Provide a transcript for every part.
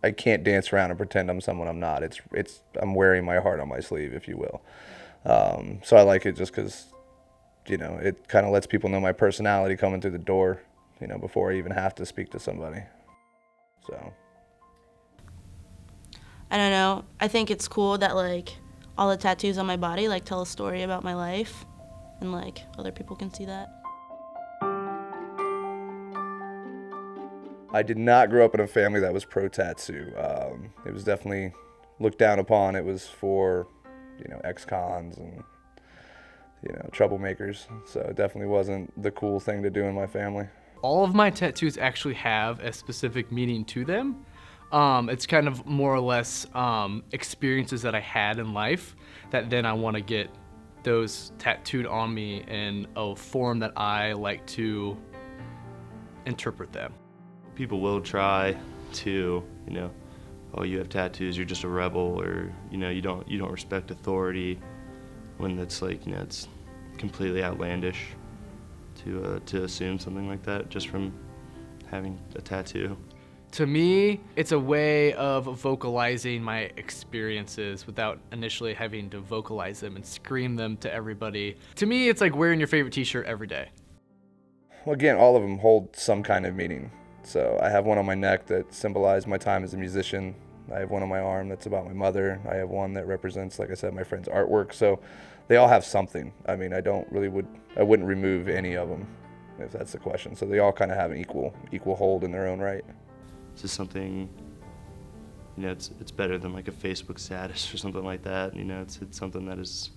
I can't dance around and pretend I'm someone I'm not. I'm wearing my heart on my sleeve, if you will. So I like it just because, it kind of lets people know my personality coming through the door, before I even have to speak to somebody. So. I don't know. I think it's cool that like all the tattoos on my body like tell a story about my life, and like other people can see that. I did not grow up in a family that was pro tattoo. It was definitely looked down upon. It was for, ex-cons and, troublemakers. So it definitely wasn't the cool thing to do in my family. All of my tattoos actually have a specific meaning to them. It's kind of more or less experiences that I had in life that then I want to get those tattooed on me in a form that I like to interpret them. People will try to, oh, you have tattoos, you're just a rebel, or you don't respect authority, when it's like, it's completely outlandish to assume something like that just from having a tattoo. To me, it's a way of vocalizing my experiences without initially having to vocalize them and scream them to everybody. To me, it's like wearing your favorite t-shirt every day. Well, again, all of them hold some kind of meaning. So I have one on my neck that symbolized my time as a musician. I have one on my arm that's about my mother. I have one that represents, like I said, my friend's artwork. So they all have something. I mean, I wouldn't remove any of them, if that's the question. So they all kind of have an equal hold in their own right. It's just something, it's better than like a Facebook status or something like that. It's something that is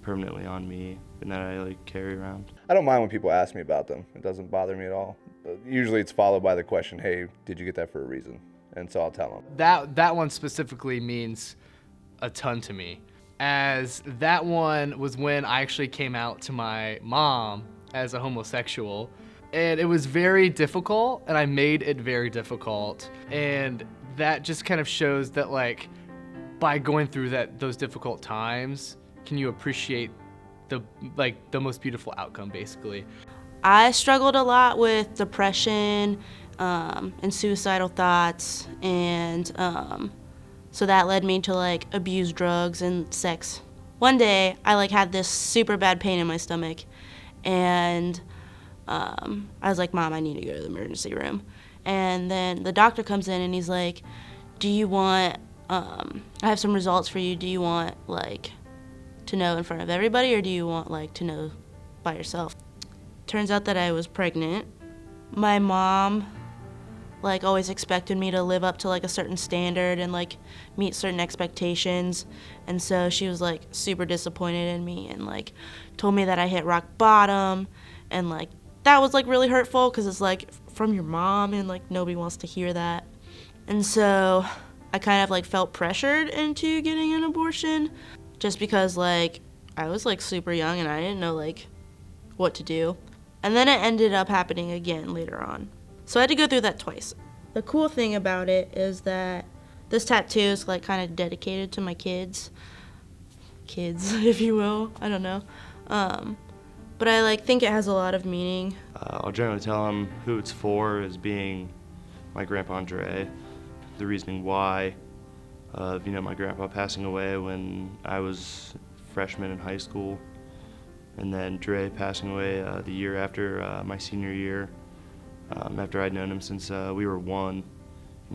permanently on me and that I like carry around. I don't mind when people ask me about them. It doesn't bother me at all. But usually it's followed by the question, hey, did you get that for a reason? And so I'll tell them. That one specifically means a ton to me, as that one was when I actually came out to my mom as a homosexual. And it was very difficult, and I made it very difficult. And that just kind of shows that, like, by going through those difficult times, can you appreciate the most beautiful outcome, basically. I struggled a lot with depression and suicidal thoughts, and so that led me to like abuse drugs and sex. One day, I like had this super bad pain in my stomach, and I was like, Mom, I need to go to the emergency room. And then the doctor comes in and he's like, do you want, I have some results for you. Do you want, like, to know in front of everybody, or do you want, like, to know by yourself? Turns out that I was pregnant. My mom, like, always expected me to live up to, like, a certain standard and, like, meet certain expectations. And so she was, like, super disappointed in me and, like, told me that I hit rock bottom, and, like, that was like really hurtful because it's like from your mom, and like nobody wants to hear that. And so I kind of like felt pressured into getting an abortion just because like I was like super young and I didn't know like what to do. And then it ended up happening again later on. So I had to go through that twice. The cool thing about it is that this tattoo is like kind of dedicated to my kids, if you will. I don't know. But I like think it has a lot of meaning. I'll generally tell them who it's for as being my grandpa Andre. The reasoning why of my grandpa passing away when I was a freshman in high school, and then Dre passing away the year after my senior year. After I'd known him since we were one,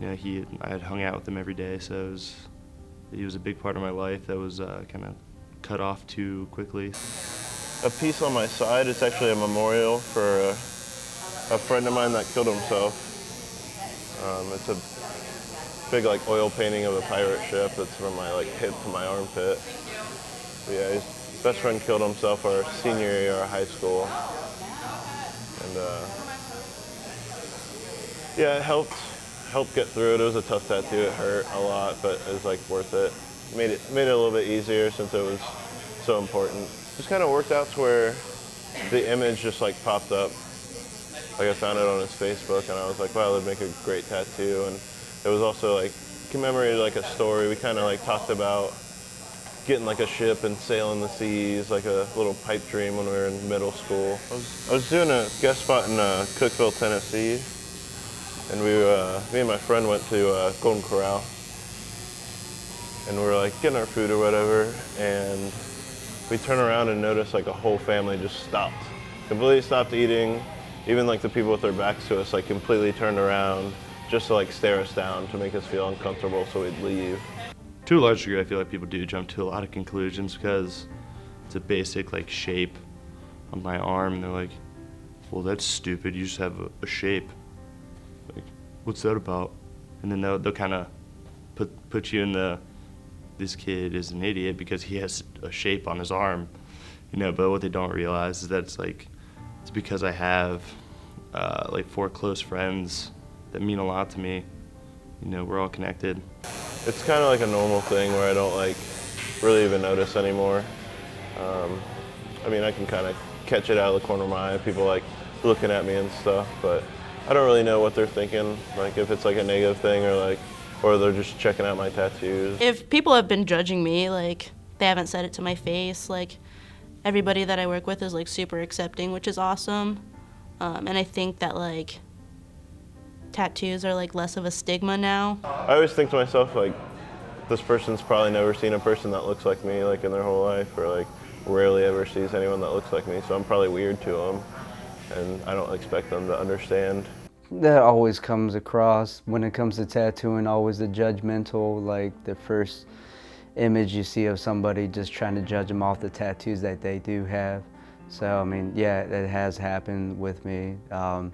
I had hung out with him every day, so he was a big part of my life that was kind of cut off too quickly. A piece on my side is actually a memorial for a friend of mine that killed himself. It's a big like oil painting of a pirate ship that's from my like hip to my armpit. But yeah, his best friend killed himself our senior year of high school, and yeah, it helped get through it. It was a tough tattoo. It hurt a lot, but it was like worth it. Made it a little bit easier since it was so important. Just kind of worked out to where the image just like popped up. Like I found it on his Facebook and I was like, wow, that'd make a great tattoo. And it was also like commemorated like a story. We kind of like talked about getting like a ship and sailing the seas, like a little pipe dream when we were in middle school. I was doing a guest spot in Cookeville, Tennessee. and me and my friend went to Golden Corral, and we were like getting our food or whatever, and we turn around and notice like a whole family just stopped, completely stopped eating. Even like the people with their backs to us like completely turned around just to like stare us down to make us feel uncomfortable so we'd leave. To a large degree, I feel like people do jump to a lot of conclusions because it's a basic like shape on my arm, and they're like, well, that's stupid, you just have a shape. Like, what's that about? And then they'll kind of put you in this kid is an idiot because he has a shape on his arm, but what they don't realize is that it's because I have like 4 close friends that mean a lot to me. We're all connected. It's kind of like a normal thing where I don't like really even notice anymore. I mean, I can kind of catch it out of the corner of my eye, people like looking at me and stuff, but I don't really know what they're thinking, like if it's like a negative thing or they're just checking out my tattoos. If people have been judging me, like they haven't said it to my face, like everybody that I work with is like super accepting, which is awesome. And I think that like tattoos are like less of a stigma now. I always think to myself like, this person's probably never seen a person that looks like me like in their whole life, or like rarely ever sees anyone that looks like me, so I'm probably weird to them, and I don't expect them to understand. That always comes across when it comes to tattooing, always the judgmental, like the first image you see of somebody just trying to judge them off the tattoos that they do have. So, I mean, yeah, it has happened with me. I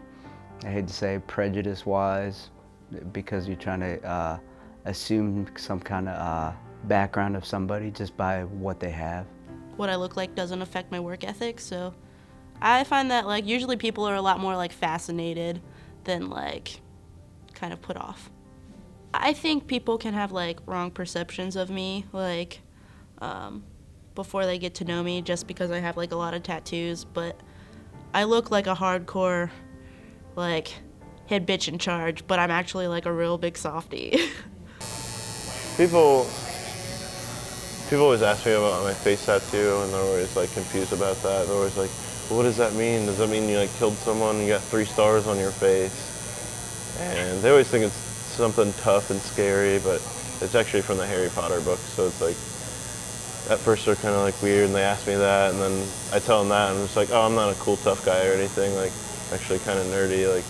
hate to say prejudice-wise, because you're trying to assume some kind of background of somebody just by what they have. What I look like doesn't affect my work ethic, so I find that like usually people are a lot more like fascinated than like kind of put off. I think people can have like wrong perceptions of me, like before they get to know me, just because I have like a lot of tattoos, but I look like a hardcore like head bitch in charge, but I'm actually like a real big softie. People always ask me about my face tattoo, and they're always like confused about that. They're always like, well, what does that mean? Does that mean you like killed someone and you got 3 stars on your face? And they always think it's something tough and scary, but it's actually from the Harry Potter books. So it's like, at first they're kind of like weird, and they ask me that, and then I tell them that, and I'm just like, oh, I'm not a cool tough guy or anything. Like, actually kind of nerdy. Like,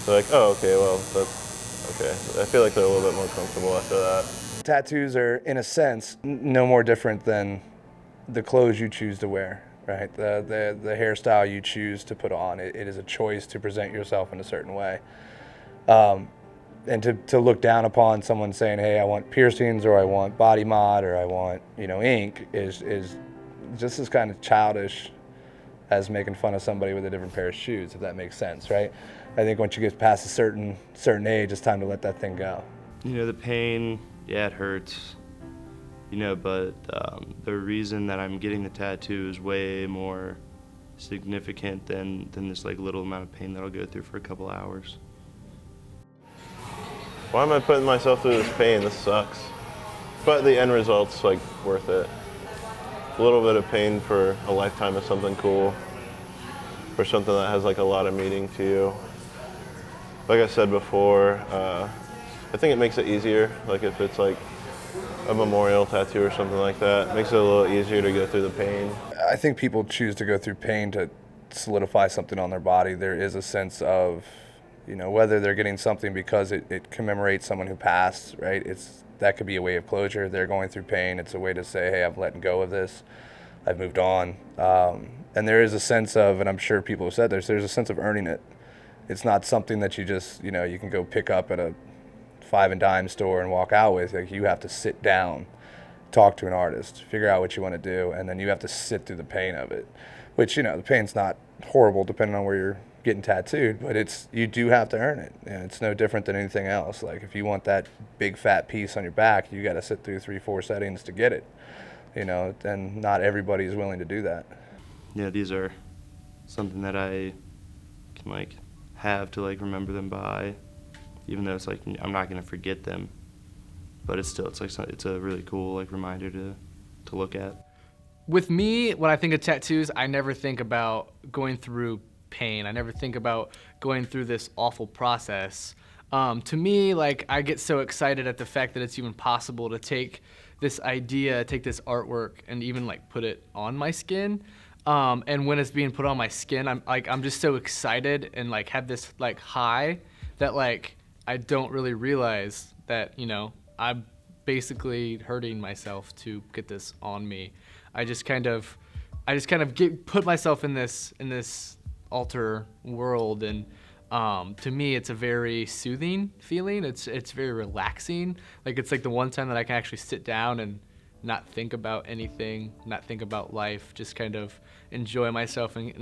they're like, oh, okay, well, that's okay. I feel like they're a little bit more comfortable after that. Tattoos are, in a sense, no more different than the clothes you choose to wear, right? The hairstyle you choose to put on. It is a choice to present yourself in a certain way. And to look down upon someone saying, hey, I want piercings, or I want body mod, or I want, ink, is just as kind of childish as making fun of somebody with a different pair of shoes, if that makes sense, right? I think once you get past a certain age, it's time to let that thing go. The pain, yeah, it hurts, but the reason that I'm getting the tattoo is way more significant than this like little amount of pain that I'll go through for a couple hours. Why am I putting myself through this pain? This sucks. But the end result's like worth it. A little bit of pain for a lifetime of something cool, for something that has like a lot of meaning to you. Like I said before, I think it makes it easier. Like if it's like a memorial tattoo or something like that, it makes it a little easier to go through the pain. I think people choose to go through pain to solidify something on their body. There is a sense of, whether they're getting something because it commemorates someone who passed, right? That could be a way of closure. They're going through pain. It's a way to say, hey, I've let go of this. I've moved on. And there is a sense of, and I'm sure people have said this, there's a sense of earning it. It's not something that you just, you can go pick up at a 5 and dime store and walk out with. Like, you have to sit down, talk to an artist, figure out what you want to do, and then you have to sit through the pain of it, which, the pain's not horrible depending on where you're getting tattooed, but you do have to earn it. It's no different than anything else. Like, if you want that big fat piece on your back, you got to sit through 3-4 settings to get it, and not everybody is willing to do that. Yeah, these are something that I can have to remember them by, even though it's I'm not gonna forget them, but it's a really cool reminder to look at. With me, when I think of tattoos, I never think about going through pain. I never think about going through this awful process. To me, like, I get so excited at the fact that it's even possible to take this idea, take this artwork, and even like put it on my skin. And when it's being put on my skin, I'm just so excited and like have this like high that like I don't really realize that, you know, I'm basically hurting myself to get this on me. I just kind of put myself in this alter world, and to me, it's a very soothing feeling. It's very relaxing. Like, it's like the one time that I can actually sit down and not think about anything, not think about life, just kind of enjoy myself and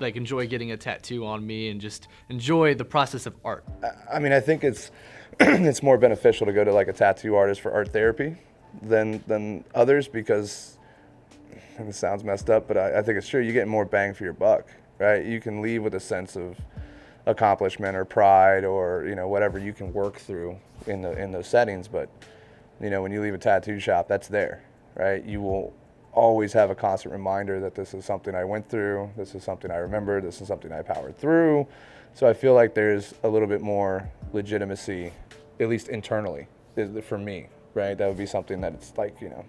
enjoy getting a tattoo on me and just enjoy the process of art. I mean, I think it's it's more beneficial to go to like a tattoo artist for art therapy than others, because, and it sounds messed up, but I think it's true. You get more bang for your buck, right? You can leave with a sense of accomplishment or pride, or, you know, whatever you can work through in those settings. But, you know, when you leave a tattoo shop, that's there, right? You will always have a constant reminder that this is something I went through, this is something I remember, this is something I powered through. So I feel like there's a little bit more legitimacy, at least internally, for me, right? That would be something that it's like, you know,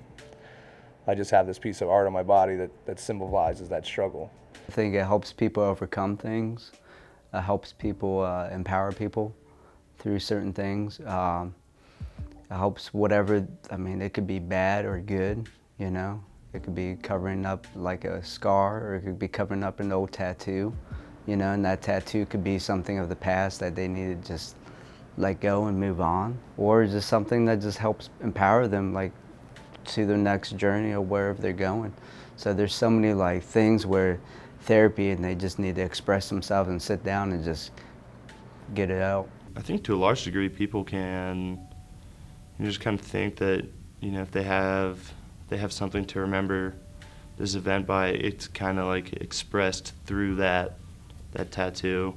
I just have this piece of art on my body that symbolizes that struggle. I think it helps people overcome things. It helps people empower people through certain things. It helps whatever, I mean, it could be bad or good, you know? It could be covering up like a scar, or it could be covering up an old tattoo, you know, and that tattoo could be something of the past that they need to just let go and move on, or just something that just helps empower them, like, to their next journey or wherever they're going. So there's so many like things where therapy, and they just need to express themselves and sit down and just get it out. I think to a large degree people can, you know, just kind of think that, you know, if they have something to remember this event by, it's kind of like expressed through that tattoo.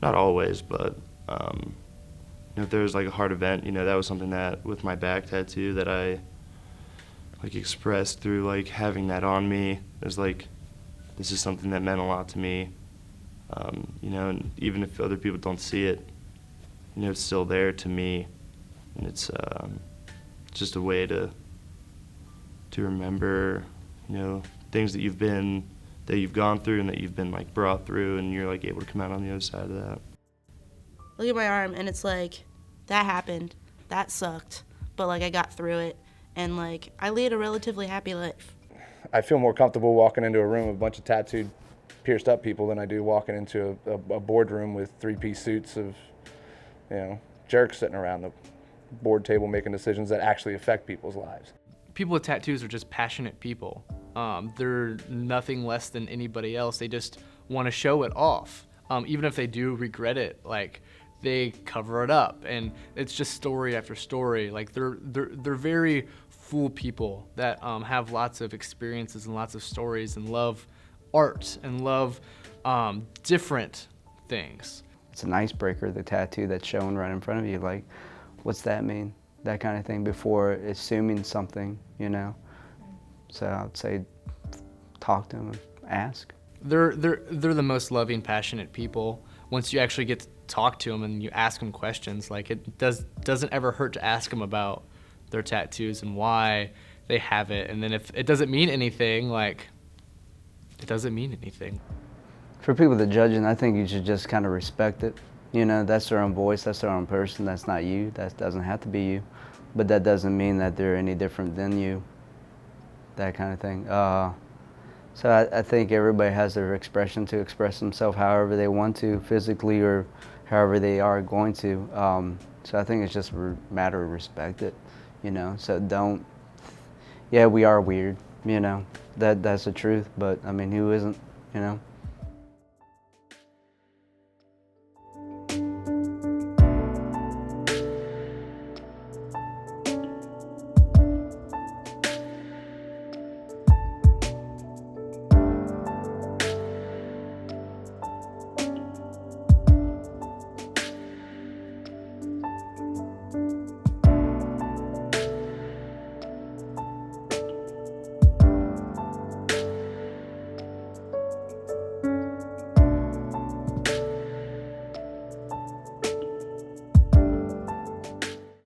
Not always, but you know, if there was like a hard event, you know, that was something that with my back tattoo that I like expressed through like having that on me. As like, this is something that meant a lot to me, you know, and even if other people don't see it, you know, it's still there to me, and it's just a way to remember, you know, things that you've gone through and that you've been like brought through, and you're like able to come out on the other side of that. Look at my arm, and it's like, that happened, that sucked, but like I got through it, and like I lead a relatively happy life. I feel more comfortable walking into a room with a bunch of tattooed, pierced up people than I do walking into a boardroom with three-piece suits of, you know, jerks sitting around the board table making decisions that actually affect people's lives. People with tattoos are just passionate people. They're nothing less than anybody else. They just want to show it off. Even if they do regret it, like, they cover it up, and it's just story after story. Like, they're very full people that have lots of experiences and lots of stories, and love art and love different things. It's an icebreaker, the tattoo that's shown right in front of you. Like, what's that mean? That kind of thing, before assuming something, you know. So I'd say talk to them and ask. They're the most loving, passionate people. Once you actually get to talk to them and you ask them questions, like, it doesn't ever hurt to ask them about their tattoos and why they have it. And then if it doesn't mean anything, like, it doesn't mean anything. For people that judge it, I think you should just kind of respect it. You know, that's their own voice, that's their own person, that's not you, that doesn't have to be you. But that doesn't mean that they're any different than you, that kind of thing. So I think everybody has their expression to express themselves however they want to, physically or however they are going to. So I think it's just a matter of respect it, you know. So don't, yeah, we are weird, you know, that's the truth, but I mean, who isn't, you know?